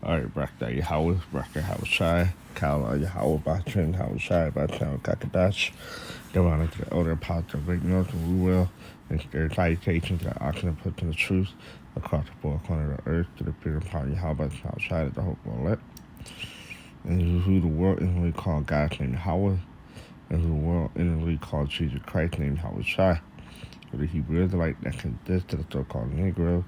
Alright, Brakta Yahweh, Brakta Hawashai, Kala Yahweh, Batrin Hawashai, Batran Kakadash, Divine to the elder apostle, great military will, and their salutations to the oxen and put to the truth across the four corners of the earth to the pure power Yahweh, Hawashai, the hope of elect. And who the world inwardly called God's name Yahweh, and who the world inwardly called Jesus Christ named Hawashai. For the Hebrew Israelite that consists of the so-called Negro,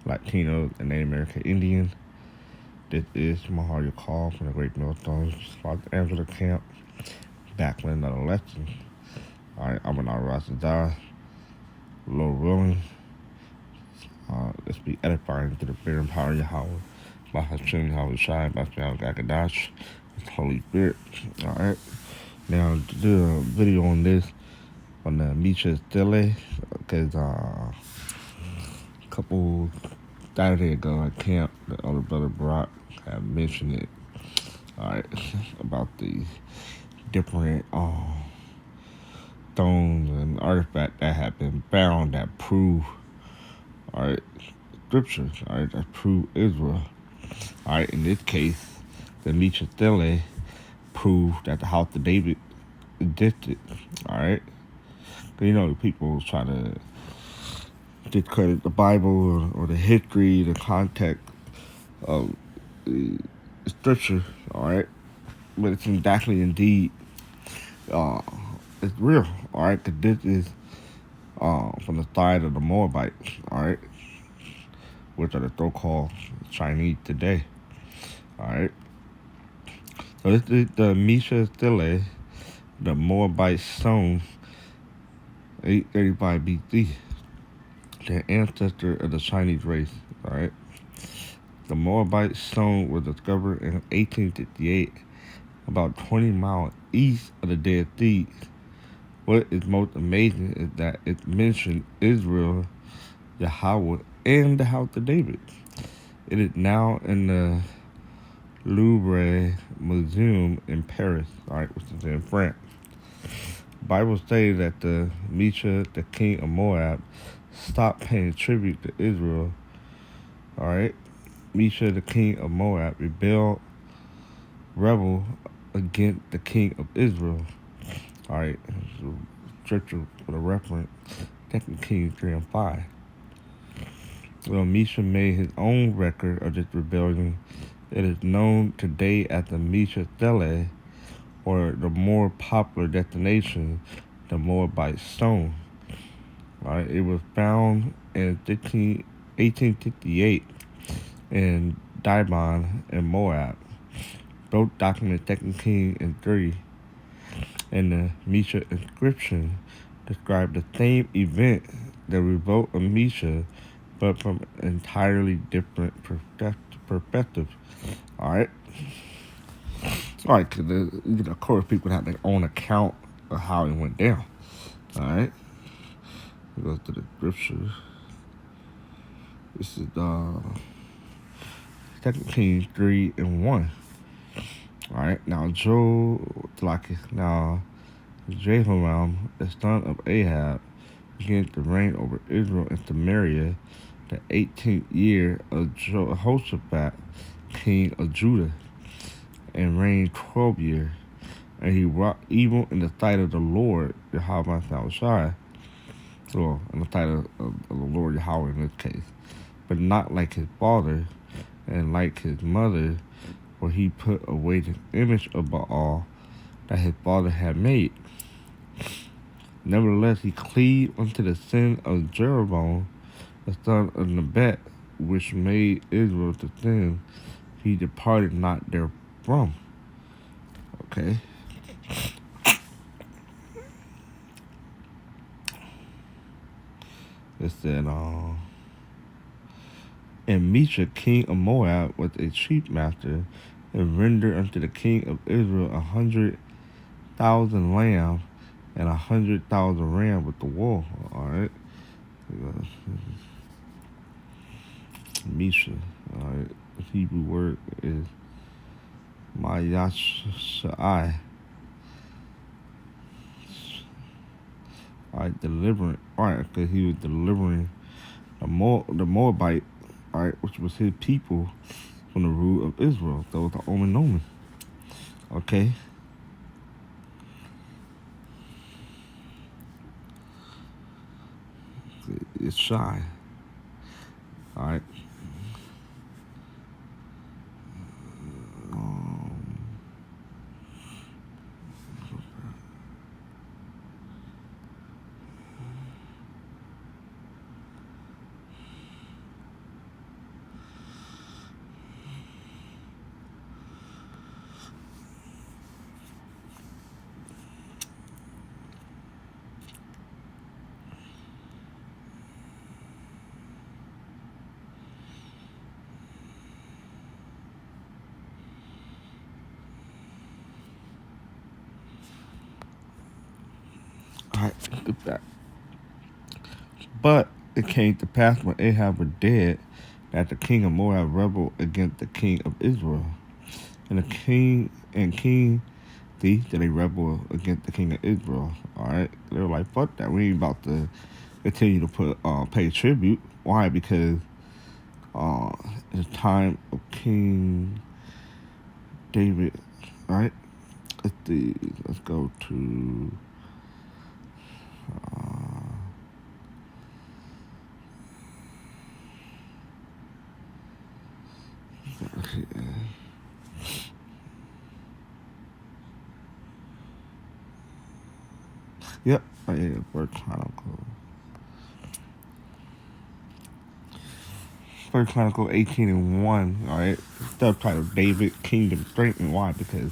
Latino, and Native American Indian. This is Mahar Call from the Great Millstones, Los Angeles camp, back with another lesson. Alright, I'm an Razadar, Lord willing. Let's be edifying to the fear and power of Yahweh, by Hashem, Yahweh Shai, by Stela, Gagadash, the Holy Spirit. Alright, now to do a video on this, on the Mesha Stela, because a couple Saturday ago at camp, the elder brother Brock had mentioned it. Alright, about the different stones and artifacts that have been found that prove, alright, scriptures, alright, that prove Israel. Alright, in this case, the Mesha Stela proved that the house of David existed. Alright, you know, people try to discredit the Bible or the history, the context of the scripture, alright, but it's exactly indeed it's real, alright, because this is from the side of the Moabite, alright, which are the so-called Chinese today, alright. So this is the Mesha Stela, the Moabite stone, 835 BC, the ancestor of the Chinese race, alright. The Moabite stone was discovered in 1858, about 20 miles east of the Dead Sea. What is most amazing is that it mentioned Israel, Yahweh, and the house of David. It is now in the Louvre Museum in Paris, alright, which is in France. The Bible says that the Mesha, the king of Moab, stopped paying tribute to Israel, alright. Mesha, the king of Moab, rebel against the king of Israel. Alright, scripture for a reference, 2 Kings 3 and 5. Well, Mesha made his own record of this rebellion. It is known today as the Mesha Stela, or the more popular destination, the Moabite stone. Alright, it was found in 1868 in Dibon in Moab. Both documents 2 Kings and 3 and the Mesha inscription describe the same event, the revolt of Mesha, but from an entirely different perspective. Alright? Alright, because of course people have their own account of how it went down. Alright? It goes to the scriptures. This is 2 Kings 3 and 1. Alright, now Jehoram, the son of Ahab, began to reign over Israel and Samaria the 18th year of Jehoshaphat, king of Judah, and reigned 12 years. And he wrought evil in the sight of the Lord, Yahweh Shai, well, in the sight of the Lord Yahweh in this case, but not like his father and like his mother, for he put away the image of Baal that his father had made. Nevertheless, he cleaved unto the sin of Jeroboam, the son of Nebat, which made Israel to sin. He departed not therefrom. Okay. It said, and Mesha, king of Moab, was a chief master, and rendered unto the king of Israel 100,000 lambs and 100,000 rams with the wool. Alright. Mesha. Alright. The Hebrew word is Mayashai. Alright, delivering. Alright, because he was delivering the Moabite, alright, which was his people, from the rule of Israel. That was the omen. Okay. It's shy. All right. All right. Get that. But it came to pass when Ahab was dead that the king of Moab rebelled against the king of Israel. And the king that they rebel against the king of Israel. All right, they were like, "Fuck that! We ain't about to continue to pay tribute." Why? Because in the time of King David, right? Let's go to. Yep, right here, First Chronicle. First Chronicle 18:1. All right, subtitle David Kingdom Strengthened. Why? Because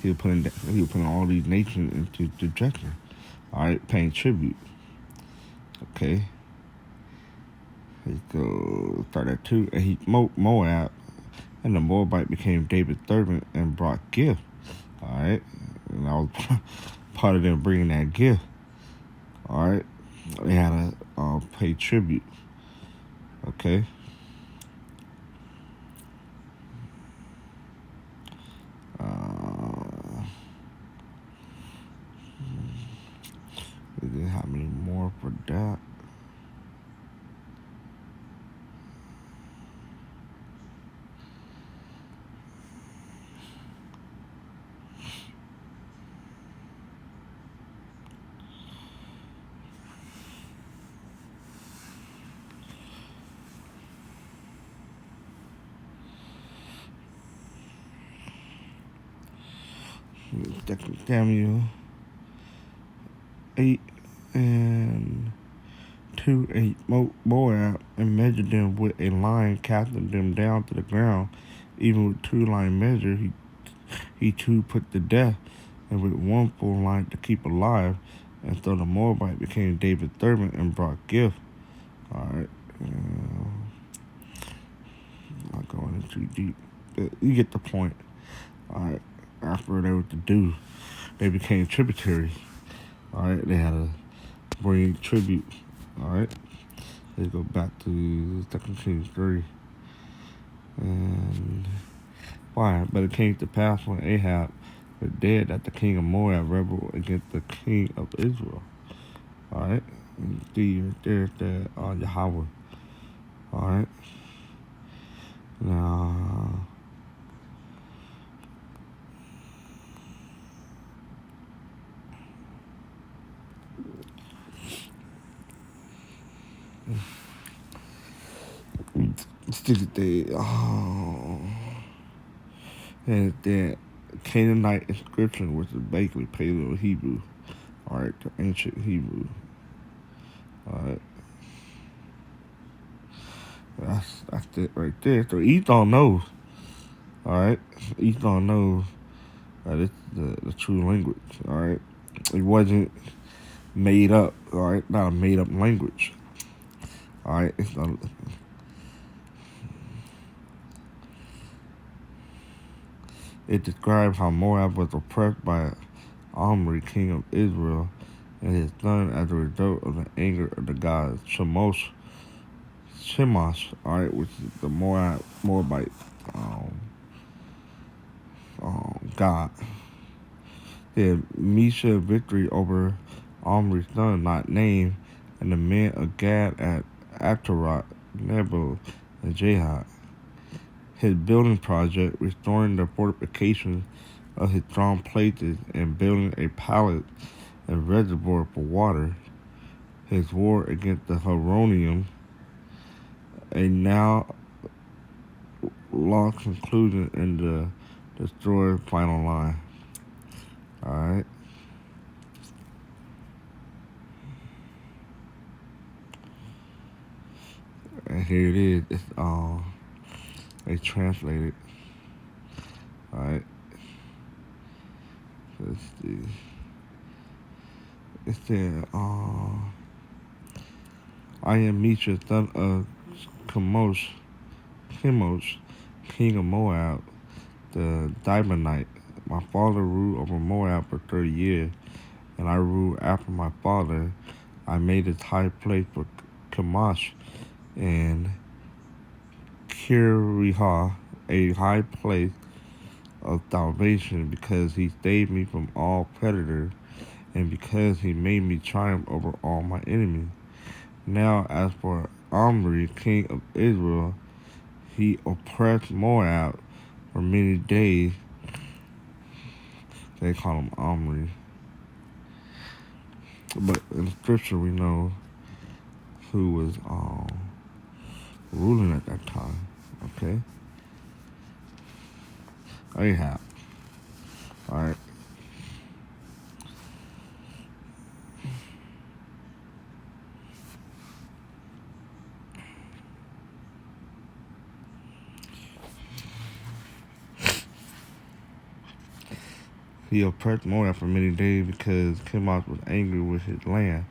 he was putting all these nations into dejection. All right, paying tribute. Okay. Let's go start at 2. And he Moab, and the Moabite became David's servant and brought gift. All right, and I was part of them bringing that gift. All right, they had to pay tribute. Okay. We didn't have many more for that. Second Samuel 8:2. Moab and measured them with a line, casting them down to the ground. Even with 2-line measure, he too put to death, and with 1 full line to keep alive. And so the Moabite became David's servant and brought gift. All right. Not going in too deep. But you get the point. All right. After they were to do, they became tributaries. All right. They had to bring tribute. All right. Let's go back to 2 Kings 3. And why? But it came to pass when Ahab was dead that the king of Moab rebelled against the king of Israel. All right. There's the Yahweh. All right. Now. And the Canaanite inscription, which is basically Paleo Hebrew, all right, the ancient Hebrew, all right. That's it right there. So Esau knows, all right. Esau knows that it's the true language, all right. It wasn't made up, all right. Not a made up language, all right. It's not. It describes how Moab was oppressed by Omri, king of Israel, and his son as a result of the anger of the gods Shemash, all right, which is the Moabite god. They had Mesha victory over Omri's son, not named, and the men of Gad at Ataroth, Nebo, and Jahad. his building project, restoring the fortifications of his strong places, and building a palace and reservoir for water. His war against the Heronium, a now long conclusion in the destroyed final line. Alright. And here it is. It's they translated. Alright. Let's see. It said, I am Mesha, son of Chemosh, king of Moab, the Dimonite. My father ruled over Moab for 30 years, and I ruled after my father. I made a high place for Chemosh and Kiriha, a high place of salvation, because he saved me from all predators, and because he made me triumph over all my enemies. Now as for Omri, king of Israel, he oppressed Moab for many days. They call him Omri. But in scripture we know who was ruling at that time. Okay? Ahab. Alright. He oppressed Moab for many days because Chemosh was angry with his land,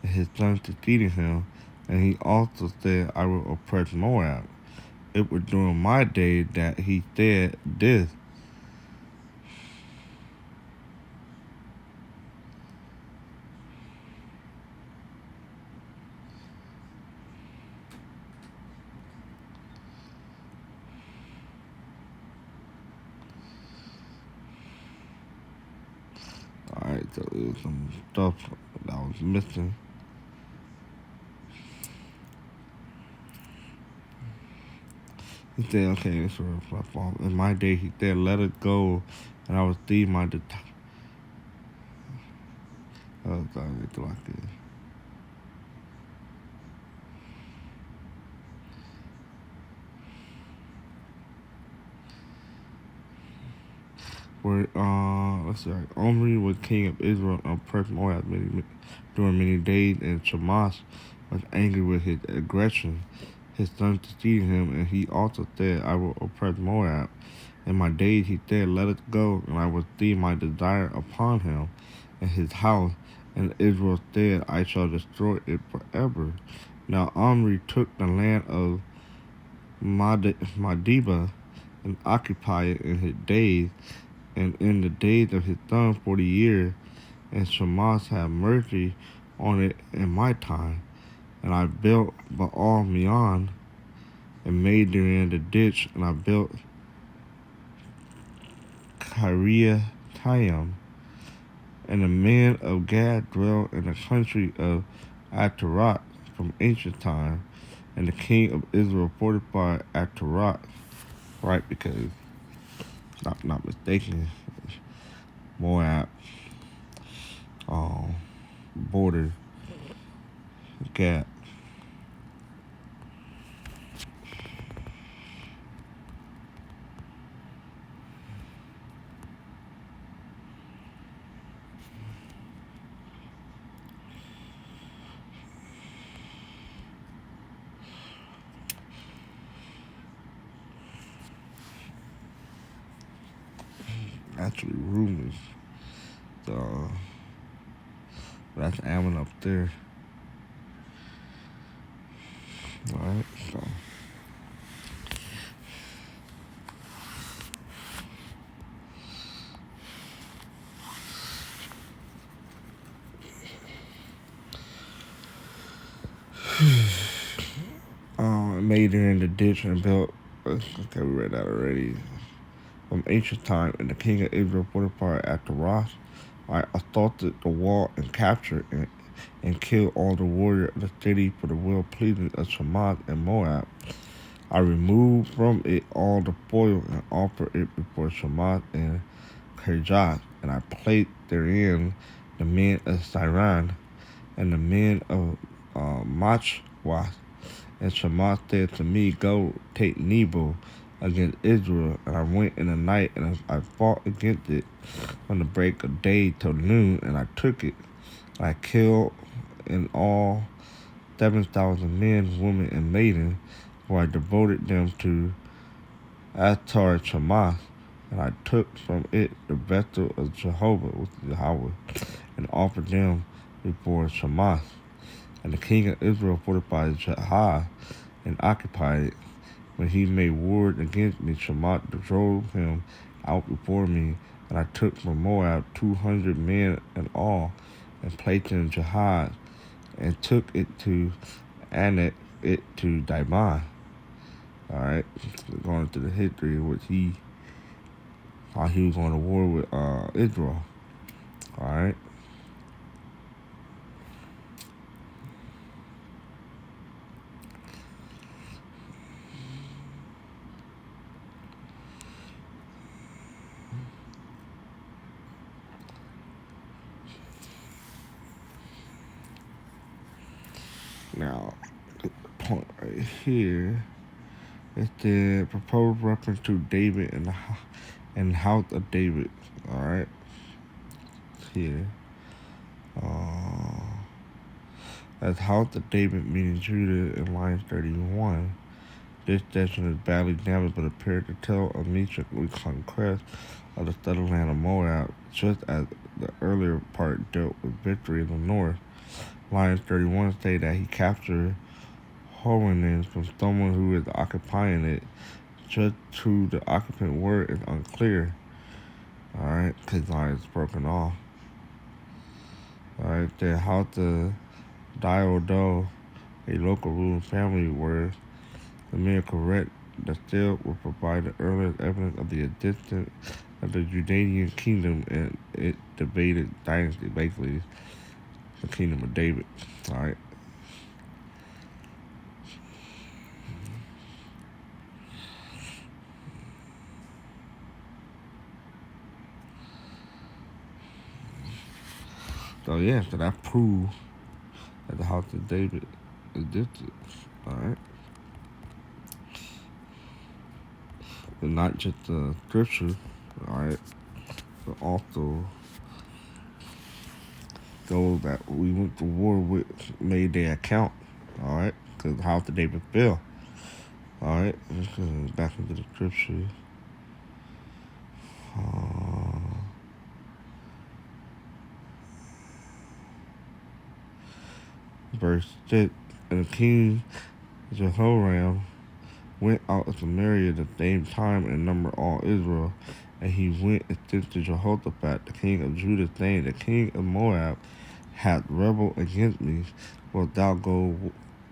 and his sons succeeded him, and he also said, I will oppress Moab. It was during my day that he said this. Alright, so it was some stuff that was missing. He said, okay, this was my fault. In my day, he said, let it go, and I will see my where let's see, Omri was king of Israel and oppressed Moab during many days, and Chemosh was angry with his aggression. His sons succeeded him, and he also said, I will oppress Moab. In my days he said, let it go, and I will see my desire upon him and his house. And Israel said, I shall destroy it forever. Now Omri took the land of Madiba and occupied it in his days, and in the days of his son 40 years, and Chemosh had mercy on it in my time. And I built Baal Meon and made therein the ditch, and I built Kiriathaim. And the men of Gad dwelt in the country of Atarat from ancient time, and the king of Israel fortified Atarat, right? Because, not mistaken, Moab border Gad. Actually, rumors. So that's Ammon up there. Alright, so. Made her in the ditch and built. Okay, we read that already. From ancient time, and the king of Israel fortified at the Rosh. I assaulted the wall and captured it, and killed all the warriors of the city for the well pleasing of Chemosh and Moab. I removed from it all the spoil and offered it before Shamath and Kirjath, and I placed therein the men of Siran and the men of Machwath. And Shamath said to me, Go take Nebo against Israel. And I went in the night, and I fought against it from the break of day till noon, and I took it. I killed in all 7,000 men, women, and maidens, for I devoted them to Atar Chamath, and I took from it the vessel of Jehovah, which is Yahweh, and offered them before Chamath. And the king of Israel fortified Jahaz and occupied it. When he made war against me, Shamath drove him out before me, and I took from Moab 200 men in all, and placed in Jahaz, and took it to annex it to Dibon. Alright, going into the history of how he was going to war with Israel. Alright. Now, the point right here is the proposed reference to David and the house of David. Alright. Here. As house of David, meaning Judah, in line 31. This section is badly damaged, but appeared to tell of Mesha's reconquest of the southern land of Moab, just as the earlier part dealt with victory in the north. Line 31 say that he captured Horonan from someone who is occupying it. Just who the occupant were is unclear. Alright, because line is broken off. Alright, the house of Diodo, a local ruling family, were the men correct that still will provide the earliest evidence of the existence of the Judean kingdom and its debated dynasty, basically the kingdom of David. Alright. So that proves that the house of David existed. Alright. And not just the scripture, alright, but also those that we went to war with made their account, alright, because the house of David fell. Alright, let's go back into the scripture. Verse 6, and the king Jehoram went out of Samaria at the same time and numbered all Israel. And he went and sent to Jehoshaphat, the king of Judah, saying, The king of Moab hath rebelled against me. Wilt thou go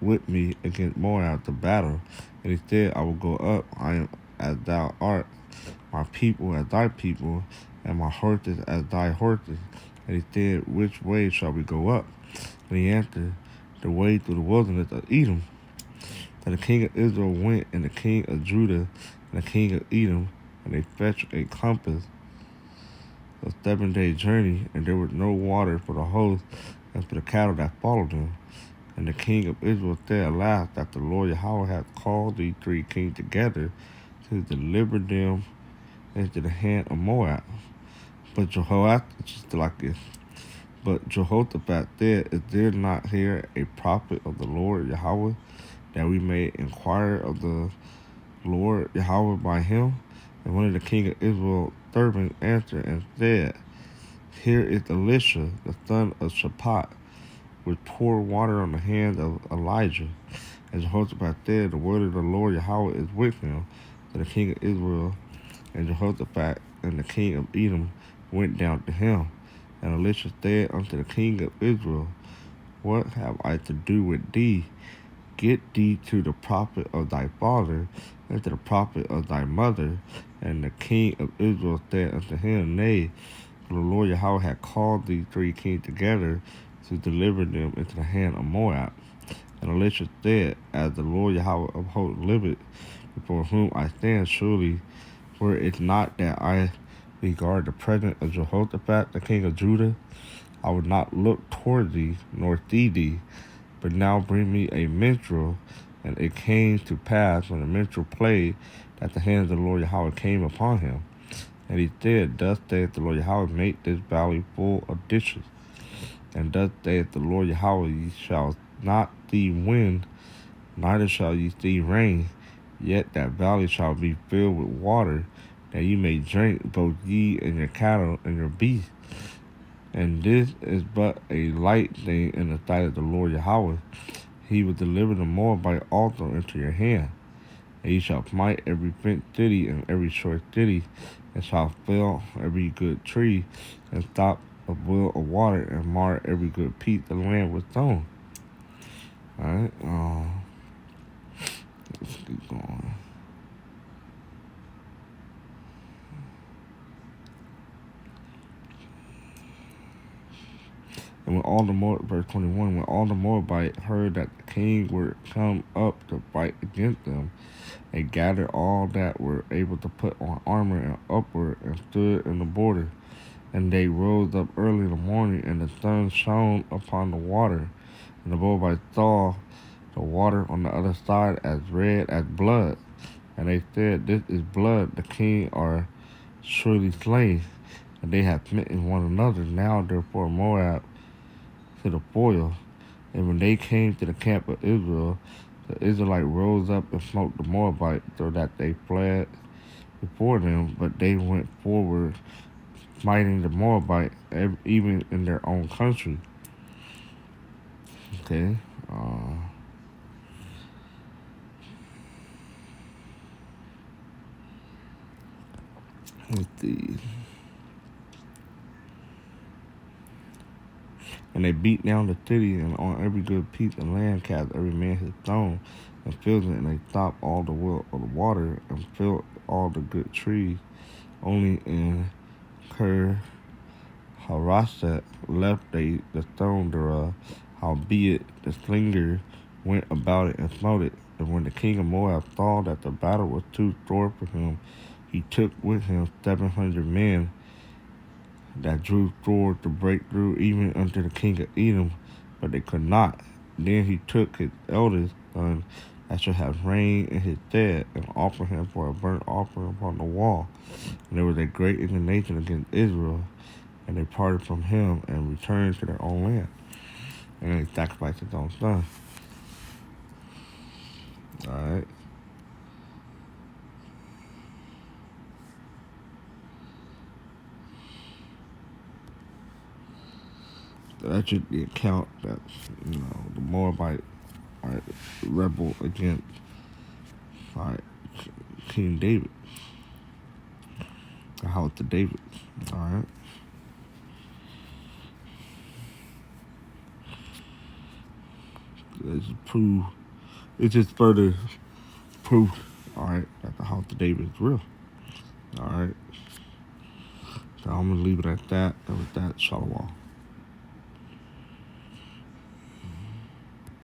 with me against Moab to battle? And he said, I will go up. I am as thou art, my people as thy people, and my horses as thy horses. And he said, Which way shall we go up? And he answered, The way through the wilderness of Edom. And the king of Israel went, and the king of Judah, and the king of Edom, and they fetched a compass of 7-day journey, and there was no water for the host and for the cattle that followed them. And the king of Israel said, Alas, that the Lord Yahweh hath called these three kings together to deliver them into the hand of Moab. But Jehoshaphat said, Is there not here a prophet of the Lord Yahweh, that we may inquire of the Lord Yahweh by him? And one of the king of Israel's servants answered and said, Here is Elisha, the son of Shaphat, which poured water on the hands of Elijah. And Jehoshaphat said, The word of the Lord Yahweh is with him. So the king of Israel and Jehoshaphat and the king of Edom went down to him. And Elisha said unto the king of Israel, What have I to do with thee? Get thee to the prophet of thy father, and to the prophet of thy mother. And the king of Israel said unto him, Nay, for the Lord Yahweh had called these three kings together to deliver them into the hand of Moab. And Elisha said, As the Lord Yahweh of hosts liveth, before whom I stand, surely, were it not that I regard the presence of Jehoshaphat, the king of Judah, I would not look toward thee, nor see thee. But now bring me a minstrel. And it came to pass, when the minstrel played, that the hand of the Lord Yahweh came upon him. And he said, Thus saith the Lord Yahweh, make this valley full of ditches. And thus saith the Lord Yahweh, ye shall not see wind, neither shall ye see rain, yet that valley shall be filled with water, that ye may drink, both ye and your cattle and your beasts. And this is but a light thing in the sight of the Lord Yahweh. He will deliver the Moabite also into your hand. And ye shall smite every fenced city and every short city, and shall fell every good tree, and stop a well of water, and mar every good piece of land with stone. Alright, let's keep going. And when all the verse 21, when all the Moabites heard that the king were come up to fight against them, they gathered all that were able to put on armor and upward, and stood in the border. And they rose up early in the morning, and the sun shone upon the water. And the Moabites saw the water on the other side as red as blood. And they said, This is blood, the king are surely slain. And they have smitten one another. Now therefore Moab to the foil. And when they came to the camp of Israel, the Israelites rose up and smote the Moabites, so that they fled before them. But they went forward, smiting the Moabite, even in their own country. Okay. Let's see. And they beat down the city, and on every good piece of land cast every man his stone, and filled it, and they stopped all the well of the water, and filled all the good trees. Only in Ker Harasset left they the stone thereof. Howbeit the slinger went about it and smote it. And when the king of Moab saw that the battle was too sore for him, he took with him 700 men that drew sword to break through even unto the king of Edom, but they could not. Then he took his eldest son that should have reigned in his stead, and offered him for a burnt offering upon the wall. And there was a great indignation against Israel, and they parted from him and returned to their own land. And they sacrificed his own son. Alright. So that's just the account that, the Moabite rebel against King David. The house of David. Alright. It's just further proof, alright, that the house of David is real. Alright. So I'm gonna leave it at that. And with that, shalom.